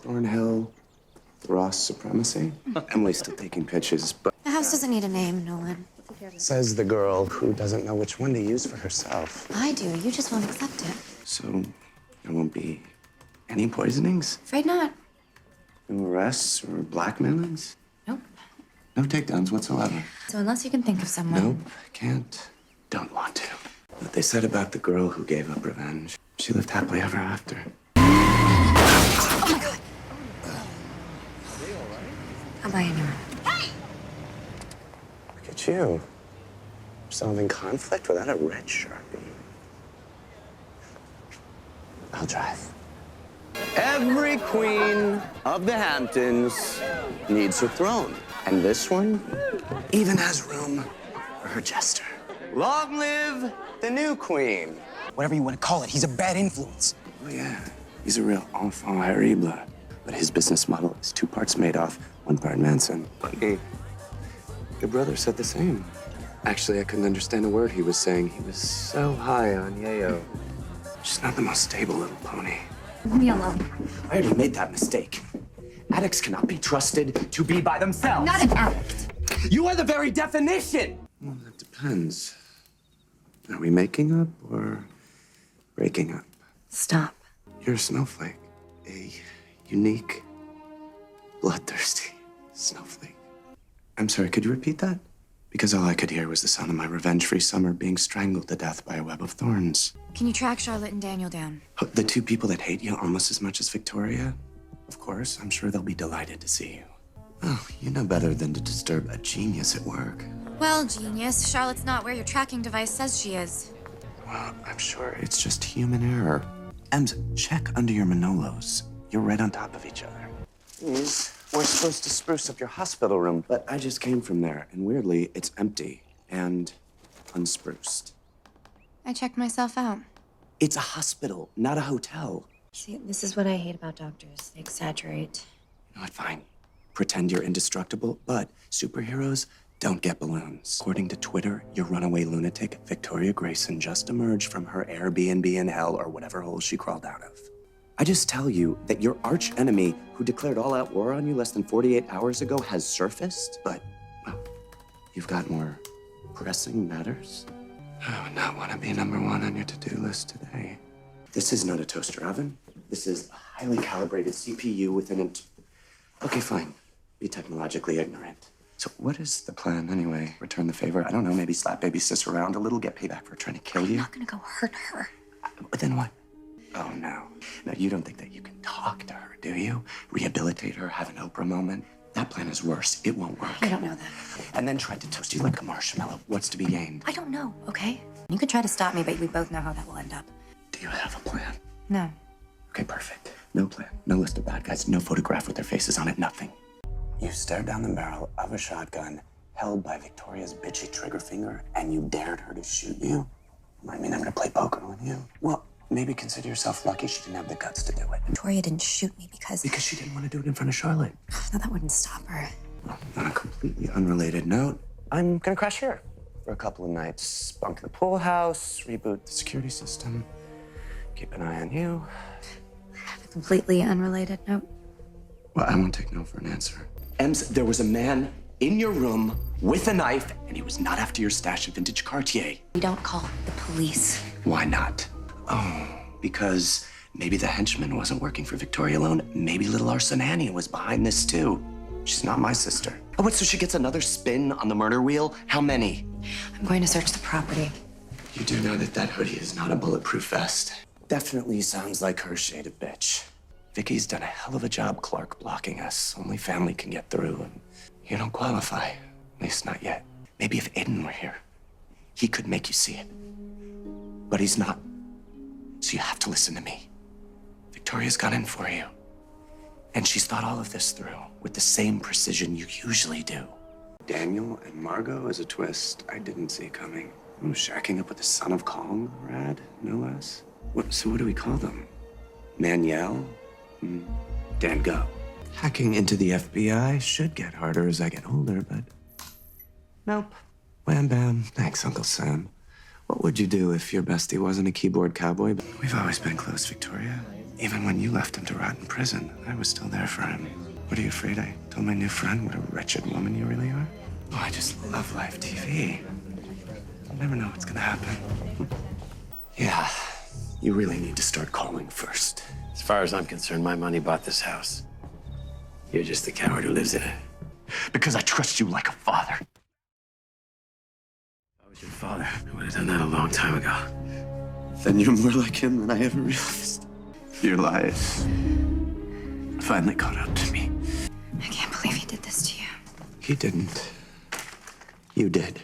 Thornhill, Ross supremacy. Emily's still taking pitches, but... The house doesn't need a name, Nolan. Says the girl who doesn't know which one to use for herself. I do. You just won't accept it. So there won't be any poisonings? Afraid not. No arrests or blackmailings? Nope. No takedowns whatsoever? So unless you can think of someone... Nope, can't, don't want to. What they said about the girl who gave up revenge, she lived happily ever after. Oh, my God. I'll buy a new one. Look at you. Solving conflict without a red Sharpie. I'll drive. Every queen of the Hamptons needs her throne. And this one even has room for her jester. Long live the new queen. Whatever you want to call it, he's a bad influence. Oh, yeah. He's a real enfant terrible. But his business model is 2 parts Madoff, 1 part Manson. Funny. Your brother said the same. Actually, I couldn't understand a word he was saying. He was so high on yayo. She's not the most stable little pony. Leave me alone. I already made that mistake. Addicts cannot be trusted to be by themselves. Not an addict. You are the very definition. Well, that depends. Are we making up or breaking up? Stop. You're a snowflake. A unique, bloodthirsty snowflake. I'm sorry, could you repeat that? Because all I could hear was the sound of my revenge-free summer being strangled to death by a web of thorns. Can you track Charlotte and Daniel down? The 2 people that hate you almost as much as Victoria? Of course, I'm sure they'll be delighted to see you. Oh, you know better than to disturb a genius at work. Well, genius, Charlotte's not where your tracking device says she is. Well, I'm sure it's just human error. Ems, check under your Manolos. You're right on top of each other. These were supposed to spruce up your hospital room, but I just came from there, and weirdly, it's empty and unspruced. I checked myself out. It's a hospital, not a hotel. See, this is what I hate about doctors. They exaggerate. You know what, fine. Pretend you're indestructible, but superheroes don't get balloons. According to Twitter, your runaway lunatic, Victoria Grayson, just emerged from her Airbnb in hell or whatever hole she crawled out of. I just tell you that your arch enemy who declared all-out war on you less than 48 hours ago has surfaced, but, well, you've got more pressing matters. I would not want to be number 1 on your to-do list today. This is not a toaster oven. This is a highly calibrated CPU with an Okay, fine. Be technologically ignorant. So what is the plan anyway? Return the favor? I don't know, maybe slap baby sis around a little, get payback for trying to kill you? I'm not gonna go hurt her. But then what? Oh, no. No, you don't think that you can talk to her, do you? Rehabilitate her, have an Oprah moment? That plan is worse. It won't work. I don't know that. And then try to toast you like a marshmallow. What's to be gained? I don't know, okay? You could try to stop me, but we both know how that will end up. Do you have a plan? No. Okay, perfect. No plan. No list of bad guys. No photograph with their faces on it. Nothing. You stared down the barrel of a shotgun held by Victoria's bitchy trigger finger, and you dared her to shoot you? I mean, I'm gonna play poker with you. Well, maybe consider yourself lucky she didn't have the guts to do it. Victoria didn't shoot me because Because she didn't want to do it in front of Charlotte. No, that wouldn't stop her. Well, on a completely unrelated note, I'm gonna crash here for a couple of nights. Bunk the pool house, reboot the security system, keep an eye on you. A completely unrelated note. Well, I won't take no for an answer. Ems, there was a man in your room with a knife, and he was not after your stash of vintage Cartier. We don't call the police. Why not? Oh, because maybe the henchman wasn't working for Victoria alone. Maybe little Arson Annie was behind this too. She's not my sister. Oh, what, so she gets another spin on the murder wheel? How many? I'm going to search the property. You do know that that hoodie is not a bulletproof vest. Definitely sounds like her shade of bitch. Vicky's done a hell of a job Clarke blocking us. Only family can get through, and you don't qualify. At least not yet. Maybe if Aiden were here, he could make you see it. But he's not. So you have to listen to me. Victoria's got in for you. And she's thought all of this through with the same precision you usually do. Daniel and Margot is a twist I didn't see coming. Oh, shacking up with the son of Kong, rad, no less. So what do we call them? Manuel? Dan Go. Hacking into the FBI should get harder as I get older, but nope. Wham bam. Thanks, Uncle Sam. What would you do if your bestie wasn't a keyboard cowboy? We've always been close, Victoria. Even when you left him to rot in prison, I was still there for him. What are you afraid I told my new friend what a wretched woman you really are? Oh, I just love live TV. I'll never know what's gonna happen. Yeah, you really need to start calling first. As far as I'm concerned, my money bought this house. You're just the coward who lives in it. Because I trust you like a father. If I was your father, I would have done that a long time ago. Then you're more like him than I ever realized. Your lies finally caught up to me. I can't believe he did this to you. He didn't. You did.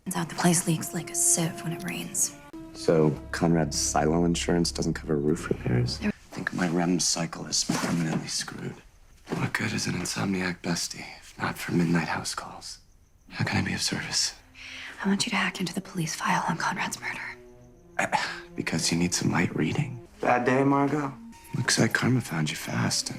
Turns out the place leaks like a sieve when it rains. So Conrad's silo insurance doesn't cover roof repairs? I think my REM cycle is permanently screwed. What good is an insomniac bestie if not for midnight house calls? How can I be of service? I want you to hack into the police file on Conrad's murder. Because you need some light reading. Bad day, Margot? Looks like karma found you fast, and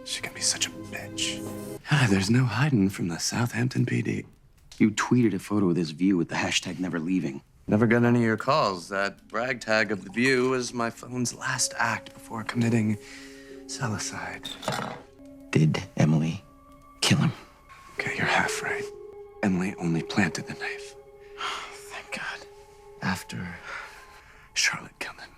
she can be such a bitch. There's no hiding from the Southampton PD. You tweeted a photo of this view with the hashtag never leaving. Never got any of your calls. That brag tag of the view was my phone's last act before committing suicide. Did Emily kill him? Okay, you're half right. Emily only planted the knife. Thank God. After Charlotte killed him.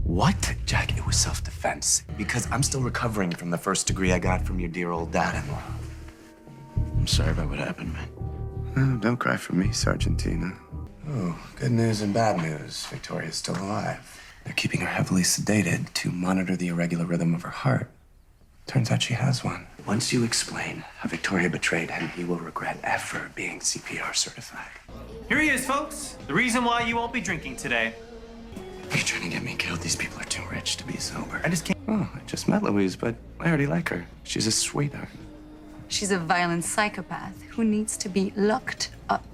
What? Jack, it was self-defense. Because I'm still recovering from the first degree I got from your dear old dad-in-law. I'm sorry about what happened, man. Oh, don't cry for me, Sargentina. Oh, good news and bad news. Victoria's still alive. They're keeping her heavily sedated to monitor the irregular rhythm of her heart. Turns out she has one. Once you explain how Victoria betrayed him, he will regret ever being CPR certified. Here he is, folks. The reason why you won't be drinking today. Are you trying to get me killed? These people are too rich to be sober. I just can't. Oh, I just met Louise, but I already like her. She's a sweetheart. She's a violent psychopath who needs to be locked up.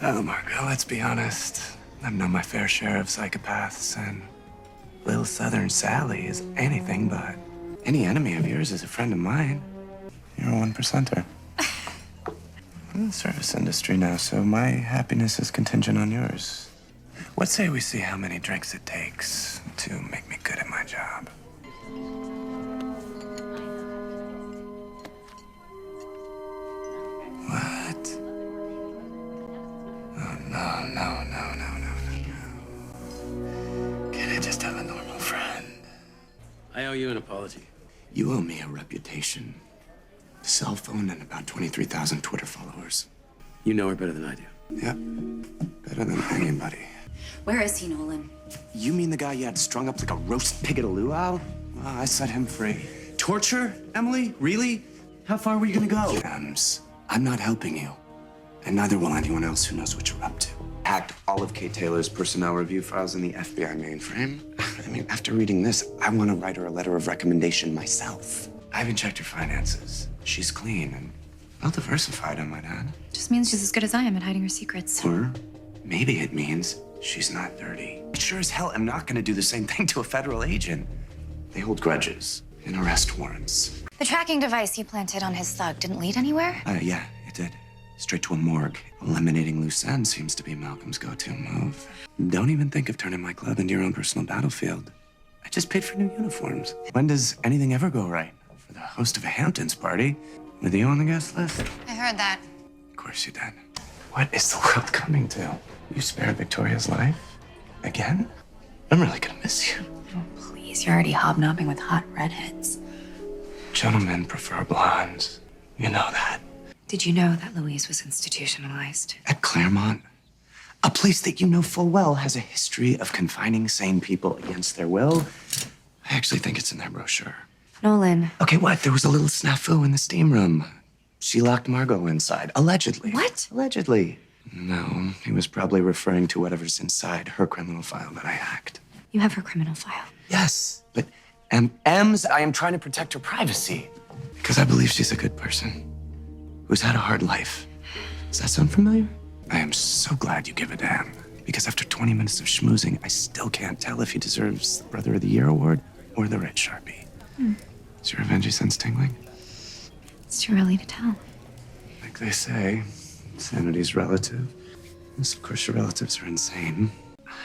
Oh, Margot, let's be honest. I've known my fair share of psychopaths, and Little Southern Sally is anything but. Any enemy of yours is a friend of mine. You're a 1%er. I'm in the service industry now, so my happiness is contingent on yours. What say we see how many drinks it takes to make me good at my job? What? Oh, no. Can I just have a normal friend? I owe you an apology. You owe me a reputation. A cell phone and about 23,000 Twitter followers. You know her better than I do. Yep. Better than anybody. Where is he, Nolan? You mean the guy you had strung up like a roast pig at a luau? Well, I set him free. Torture, Emily? Really? How far were you gonna go? Ems, I'm not helping you. And neither will anyone else who knows what you're up to. Hacked all of Kate Taylor's personnel review files in the FBI mainframe. I mean, after reading this, I want to write her a letter of recommendation myself. I haven't checked her finances. She's clean and well-diversified, I might add. Just means she's as good as I am at hiding her secrets. Or maybe it means she's not dirty. Sure as hell, I'm not going to do the same thing to a federal agent. They hold grudges and arrest warrants. The tracking device you planted on his thug didn't lead anywhere? Yeah, it did. Straight to a morgue. Eliminating loose ends seems to be Malcolm's go-to move. Don't even think of turning my club into your own personal battlefield. I just paid for new uniforms. When does anything ever go right? For the host of a Hamptons party, with you on the guest list? I heard that. Of course you did. What is the world coming to? You spared Victoria's life? Again? I'm really gonna miss you. Oh, please, you're already hobnobbing with hot redheads. Gentlemen prefer blondes. You know that. Did you know that Louise was institutionalized? At Claremont, a place that you know full well has a history of confining sane people against their will. I actually think it's in their brochure. Nolan. Okay, what? There was a little snafu in the steam room. She locked Margot inside, allegedly. What? Allegedly. No, he was probably referring to whatever's inside her criminal file that I hacked. You have her criminal file. Yes, but Ems, I am trying to protect her privacy. Because I believe she's a good person who's had a hard life. Does that sound familiar? I am so glad you give a damn. Because after 20 minutes of schmoozing, I still can't tell if he deserves the Brother of the Year award or the Red Sharpie. Is your revenge sense tingling? It's too early to tell. Like they say, sanity's relative. Unless, of course, your relatives are insane.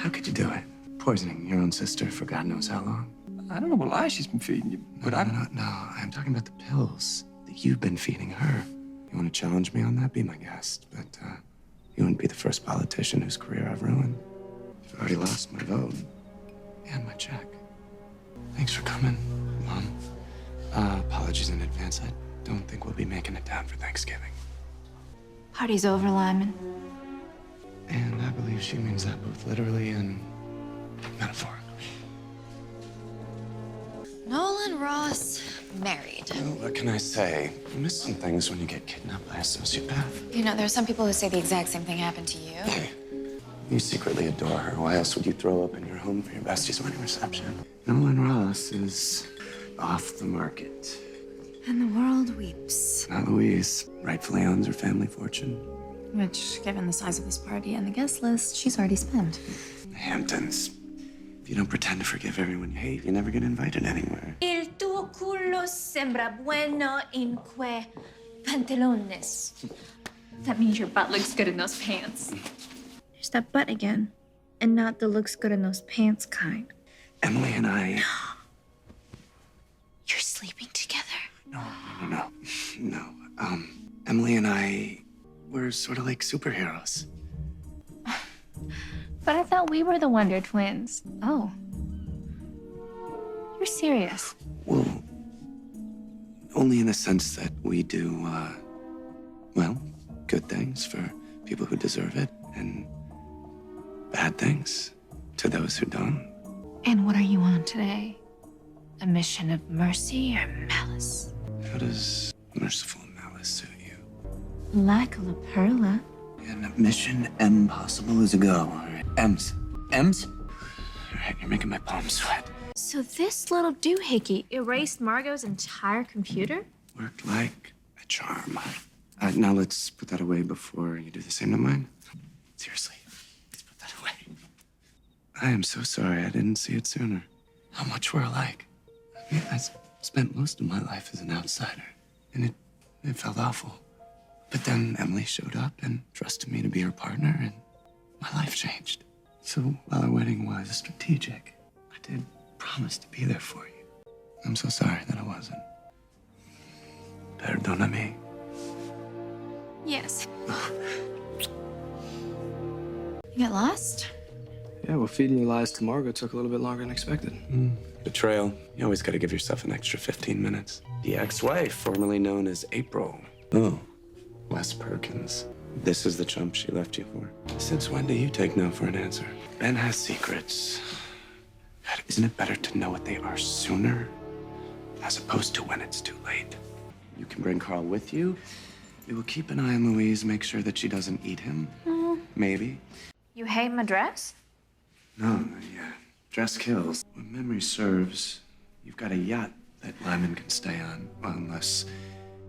How could you do it? Poisoning your own sister for God knows how long. I don't know what lies she's been feeding you, but No, I'm talking about the pills that you've been feeding her. You want to challenge me on that? Be my guest. But you wouldn't be the first politician whose career I've ruined. I've already lost my vote and my check. Thanks for coming, Mom. Apologies in advance. I don't think we'll be making it down for Thanksgiving. Party's over, Lyman. And I believe she means that both literally and metaphorically. Nolan Ross, married. Well, what can I say? You miss some things when you get kidnapped by a sociopath. You know, there are some people who say the exact same thing happened to you. Hey, you secretly adore her. Why else would you throw up in your home for your bestie's wedding reception? Nolan Ross is off the market. And the world weeps. Now Louise rightfully owns her family fortune. Which, given the size of this party and the guest list, she's already spent. The Hamptons. If you don't pretend to forgive everyone you hate, you never get invited anywhere. Il tuo culo sembra bueno in quei pantalones. That means your butt looks good in those pants. There's that butt again. And not the looks good in those pants kind. Emily and I... You're sleeping together? No. Emily and I, we're sort of like superheroes. But I thought we were the Wonder Twins. Oh. You're serious. Well, only in the sense that we do, well, good things for people who deserve it, and bad things to those who don't. And what are you on today? A mission of mercy or malice? How does merciful malice suit you? Like La Perla. And mission impossible as a go, all right? M's. M's? All right, you're making my palms sweat. So this little doohickey erased Margot's entire computer? Worked like a charm. Now let's put that away before you do the same to mine. Seriously, let's put that away. I am so sorry I didn't see it sooner. How much we're alike. I mean, I spent most of my life as an outsider, and it felt awful. But then Emily showed up and trusted me to be her partner, and my life changed. So while our wedding was strategic, I did promise to be there for you. I'm so sorry that I wasn't. Perdóname. Yes. You get lost? Yeah, well, feeding you lies to Margot took a little bit longer than expected. Betrayal. You always gotta give yourself an extra 15 minutes. The ex-wife, formerly known as April. Oh, Wes Perkins. This is the chump she left you for. Since when do you take no for an answer? Ben has secrets. God, isn't it better to know what they are sooner, as opposed to when it's too late? You can bring Carl with you. We will keep an eye on Louise, make sure that she doesn't eat him. Maybe. You hate my dress? No, yeah. Dress kills. When memory serves, you've got a yacht that Lyman can stay on. Well, unless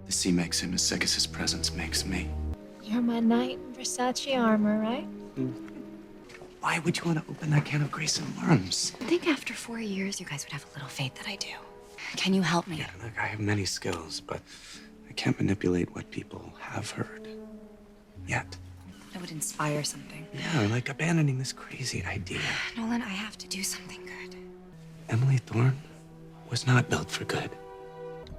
the sea makes him as sick as his presence makes me. You're my knight in Versace armor, right? Why would you want to open that can of grace and worms? I think after 4 years, you guys would have a little faith that I do. Can you help me? Yeah, look, I have many skills, but I can't manipulate what people have heard. Yet. That would inspire something. Yeah, like abandoning this crazy idea. Nolan, I have to do something good. Emily Thorne was not built for good.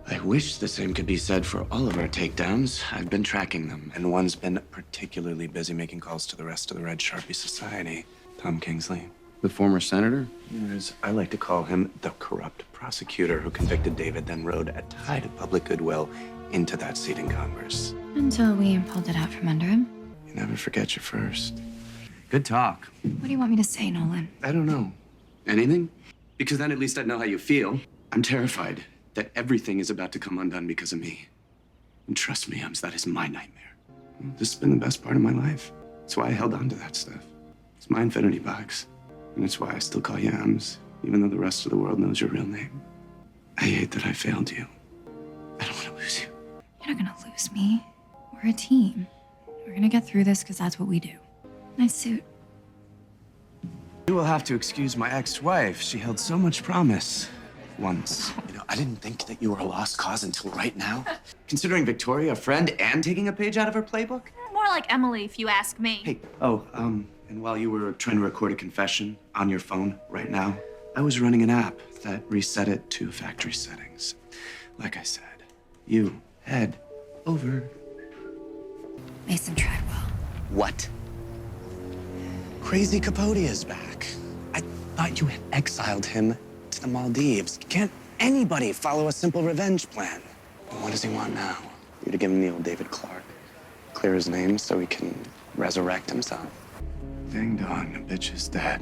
I wish the same could be said for all of our takedowns. I've been tracking them, and one's been particularly busy making calls to the rest of the Red Sharpie Society. Tom Kingsley. The former senator? As I like to call him, the corrupt prosecutor who convicted David, then rode a tide of public goodwill into that seat in Congress. Until we pulled it out from under him. You never forget your first. Good talk. What do you want me to say, Nolan? I don't know. Anything? Because then at least I'd know how you feel. I'm terrified that everything is about to come undone because of me. And trust me, Ems, that is my nightmare. This has been the best part of my life. That's why I held on to that stuff. It's my infinity box. And it's why I still call you Ems, even though the rest of the world knows your real name. I hate that I failed you. I don't want to lose you. You're not gonna lose me. We're a team. We're gonna get through this because that's what we do. Nice suit. You will have to excuse my ex-wife. She held so much promise. Once. You know, I didn't think that you were a lost cause until right now. Considering Victoria a friend and taking a page out of her playbook? More like Emily, if you ask me. Hey, And while you were trying to record a confession on your phone right now, I was running an app that reset it to factory settings. Like I said, you head over. Mason tried well. What? Crazy Capote is back. I thought you had exiled him to the Maldives. Can't anybody follow a simple revenge plan? And what does he want now? You to give him the old David Clarke. Clear his name so he can resurrect himself. Ding dong, the bitch is dead.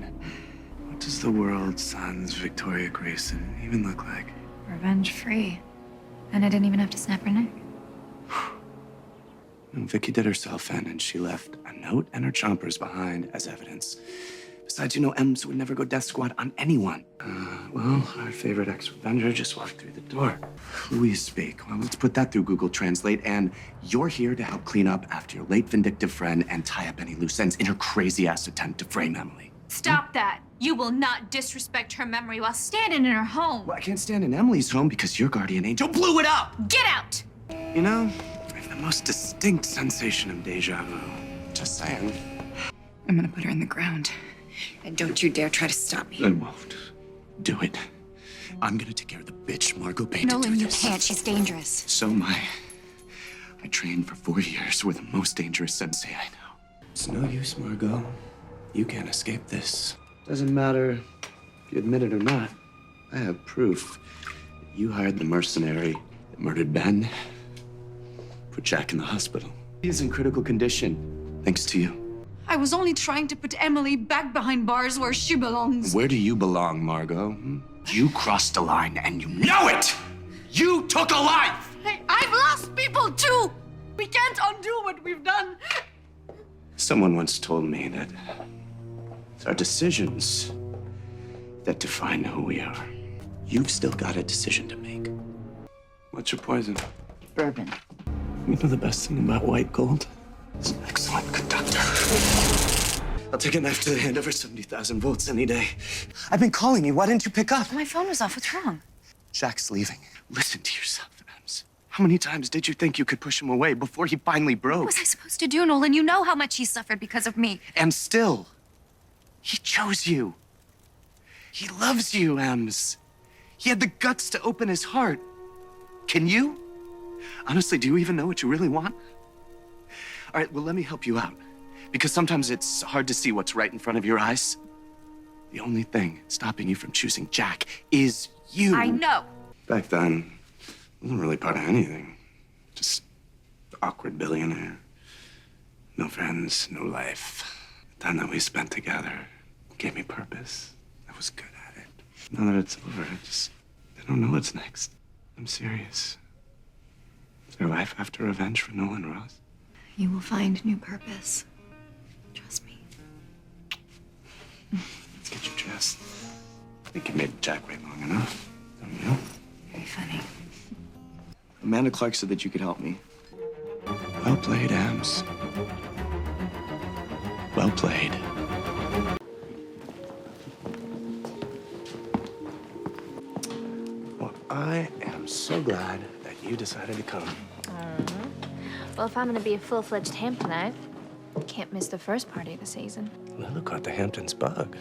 What does the world's son's Victoria Grayson even look like? Revenge free. And I didn't even have to snap her neck. And Vicky did herself in, and she left a note and her chompers behind as evidence. Besides, you know, Ems would never go death squad on anyone. Well, our favorite ex-revenger just walked through the door. Louise speak. Well, let's put that through Google Translate. And you're here to help clean up after your late vindictive friend and tie up any loose ends in her crazy-ass attempt to frame Emily. Stop that. You will not disrespect her memory while standing in her home. Well, I can't stand in Emily's home because your guardian angel blew it up. Get out! You know, I have the most distinct sensation of deja vu. Just saying. I'm gonna put her in the ground. And don't you dare try to stop me. I won't. Do it. I'm gonna take care of the bitch Margot paid to do Nolan, you this. can't. She's dangerous. So am I. I trained for 4 years with the most dangerous sensei I know. It's no use, Margot. You can't escape this. Doesn't matter if you admit it or not. I have proof that you hired the mercenary that murdered Ben, put Jack in the hospital. He's in critical condition, thanks to you. I was only trying to put Emily back behind bars where she belongs. Where do you belong, Margot? You crossed a line and you know it! You took a life! Hey, I've lost people too! We can't undo what we've done. Someone once told me that it's our decisions that define who we are. You've still got a decision to make. What's your poison? Bourbon. You know the best thing about white gold? It's an excellent conductor. I'll take a knife to the hand over 70,000 volts any day. I've been calling you. Why didn't you pick up? My phone was off. What's wrong? Jack's leaving. Listen to yourself, Ems. How many times did you think you could push him away before he finally broke? What was I supposed to do, Nolan? You know how much he suffered because of me. And still, he chose you. He loves you, Ems. He had the guts to open his heart. Can you? Honestly, do you even know what you really want? All right, well, let me help you out. Because sometimes it's hard to see what's right in front of your eyes. The only thing stopping you from choosing Jack is you. I know. Back then, I wasn't really part of anything. Just awkward billionaire. No friends, no life. The time that we spent together gave me purpose. I was good at it. Now that it's over, I don't know what's next. I'm serious. Is there life after revenge for Nolan Ross? You will find new purpose. Trust me. Let's get you dressed. I think you made Jack wait long enough, don't you? Very funny. Amanda Clarke said that you could help me. Well played, Ems. Well played. Well, I am so glad that you decided to come. Well, if I'm gonna be a full-fledged Hamptonite, can't miss the first party of the season. Lulu caught the Hamptons bug.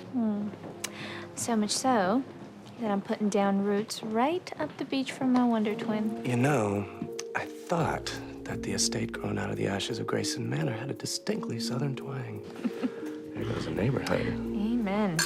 So much so that I'm putting down roots right up the beach from my Wonder Twin. You know, I thought that the estate grown out of the ashes of Grayson Manor had a distinctly southern twang. There goes a neighborhood. Amen.